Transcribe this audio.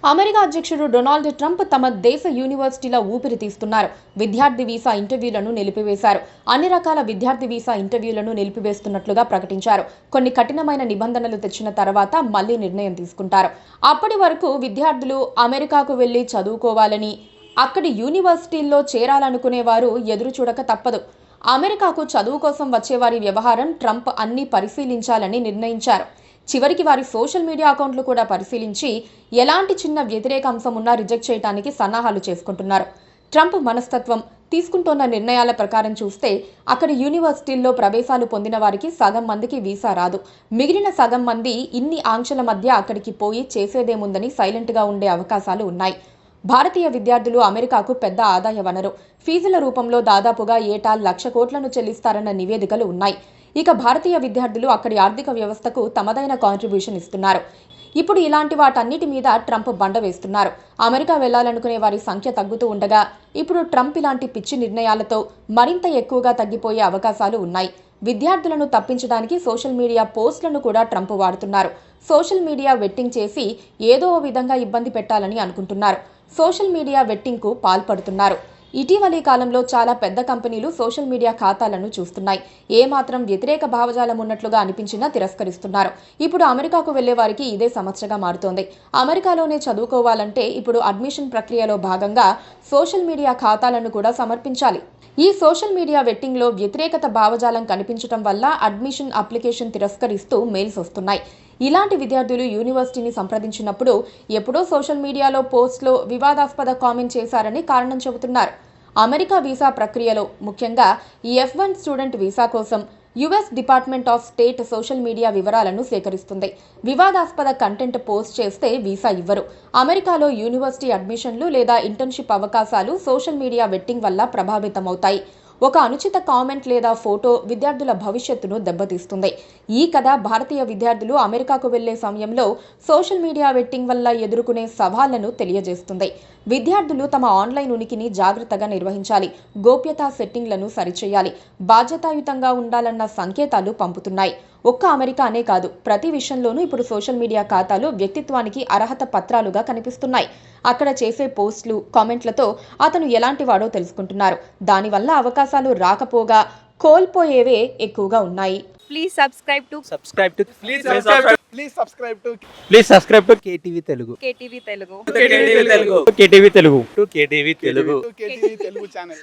America అధ్యక్షుడు Donald Trump తమ దేశ యూనివర్సిటీల ఊపిరి తీస్తున్నారు. విద్యార్థి వీసా ఇంటర్వ్యూలను నిలిపివేశారు. అన్ని రకాల విద్యార్థి వీసా ఇంటర్వ్యూలను నిలిపివేస్తున్నట్లుగా ప్రకటించారు. కొన్ని కఠినమైన నిబంధనలు తెచ్చిన తర్వాత మళ్లీ నిర్ణయం తీసుకుంటారు. అప్పటి వరకు విద్యార్థులు అమెరికాకు వెళ్లి చదువుకోవాలని, అక్కడి యూనివర్సిటీల్లో చేరాలనుకునే వారు ఎదురు చూడక తప్పదు. అమెరికాకు చదువు కోసం వచ్చేవారి వ్యవహారం ట్రంప్ అన్ని పరిశీలించాలని నిర్ణయించారు. చివరికి వారి సోషల్ మీడియా అకౌంట్లు కూడా పరిశీలించి ఎలాంటి చిన్న వ్యతిరేక అంశం ఉన్నా రిజెక్ట్ చేయడానికి సన్నాహాలు చేసుకుంటున్నారు. ట్రంప్ మనస్తత్వం, తీసుకుంటున్న నిర్ణయాల ప్రకారం చూస్తే అక్కడి యూనివర్సిటీల్లో ప్రవేశాలు పొందిన వారికి సగం మందికి వీసా రాదు. మిగిలిన సగం మంది ఇన్ని ఆంక్షల మధ్య అక్కడికి పోయి చేసేదేముందని సైలెంట్గా ఉండే అవకాశాలు ఉన్నాయి. భారతీయ విద్యార్థులు అమెరికాకు పెద్ద ఆదాయ వనరు. ఫీజుల రూపంలో దాదాపుగా ఏటా 1,00,000 కోట్లను చెల్లిస్తారన్న నివేదికలు ఉన్నాయి. ఇక భారతీయ విద్యార్థులు అక్కడి ఆర్థిక వ్యవస్థకు తమదైన కాంట్రిబ్యూషన్ ఇస్తున్నారు. ఇప్పుడు ఇలాంటి వాటన్నిటి మీద ట్రంప్ బండ వేస్తున్నారు. అమెరికా వెళ్లాలనుకునే వారి సంఖ్య తగ్గుతూ ఉండగా ఇప్పుడు ట్రంప్ ఇలాంటి పిచ్చి నిర్ణయాలతో మరింత ఎక్కువగా తగ్గిపోయే అవకాశాలు ఉన్నాయి. విద్యార్థులను తప్పించడానికి సోషల్ మీడియా పోస్టులను కూడా ట్రంప్ వాడుతున్నారు. సోషల్ మీడియా వెట్టింగ్ చేసి ఏదో ఓ విధంగా ఇబ్బంది పెట్టాలని అనుకుంటున్నారు. సోషల్ మీడియా వెట్టింగ్కు పాల్పడుతున్నారు. ఇటీవలి కాలంలో చాలా పెద్ద కంపెనీలు సోషల్ మీడియా ఖాతాలను చూస్తున్నాయి. ఏమాత్రం వ్యతిరేక భావజాలం ఉన్నట్లుగా అనిపించినా తిరస్కరిస్తున్నారు. ఇప్పుడు అమెరికాకు వెళ్లే వారికి ఇదే సమస్యగా మారుతోంది. అమెరికాలోనే చదువుకోవాలంటే ఇప్పుడు అడ్మిషన్ ప్రక్రియలో భాగంగా సోషల్ మీడియా ఖాతాలను కూడా సమర్పించాలి. ఈ సోషల్ మీడియా వెట్టింగ్లో వ్యతిరేకత భావజాలం కనిపించడం వల్ల అడ్మిషన్ అప్లికేషన్ తిరస్కరిస్తూ మెయిల్స్ వస్తున్నాయి. ఇలాంటి విద్యార్థులు యూనివర్సిటీని సంప్రదించినప్పుడు ఎప్పుడో సోషల్ మీడియాలో పోస్ట్లో వివాదాస్పద కామెంట్ చేశారని కారణం చెబుతున్నారు. అమెరికా వీసా ప్రక్రియలో ముఖ్యంగా F1 స్టూడెంట్ వీసా కోసం US department of state social media వివరాలను సేకరిస్తుంది. వివాదాస్పద కంటెంట్ పోస్ట్ చేస్తే వీసా ఇవ్వరు. అమెరికాలో యూనివర్సిటీ అడ్మిషన్లు లేదా ఇంటర్న్షిప్ అవకాశాలు సోషల్ మీడియా వెట్టింగ్ వల్ల ప్రభావితమవుతాయి. ఒక అనుచిత కామెంట్ లేదా ఫోటో విద్యార్థుల భవిష్యత్తును దెబ్బతీస్తుంది. ఈ కథ భారతీయ విద్యార్థులు అమెరికాకు వెళ్లే సమయంలో సోషల్ మీడియా వెట్టింగ్ వల్ల ఎదుర్కొనే సవాళ్లను తెలియజేస్తుంది. విద్యార్థులు తమ ఆన్లైన్ ఉనికిని జాగ్రత్తగా నిర్వహించాలి. గోప్యతా సెట్టింగ్లను సరిచేయాలి. బాధ్యతాయుతంగా ఉండాలన్న సంకేతాలు పంపుతున్నాయి. ఒక్క అమెరికానే కాదు, ప్రతి విషయంలోనూ ఇప్పుడు సోషల్ మీడియా ఖాతాలు వ్యక్తిత్వానికి అర్హత పత్రాలుగా కనిపిస్తున్నాయి. అక్కడ చేసే పోస్టులు, కామెంట్లతో అతను ఎలాంటి వాడో తెలుసుకుంటున్నారు. దానివల్ల అవకాశాలు రాకపోగా కోల్పోయేవే ఎక్కువగా ఉన్నాయి. Please subscribe to KTV Telugu. KTV Telugu. KTV Telugu channel.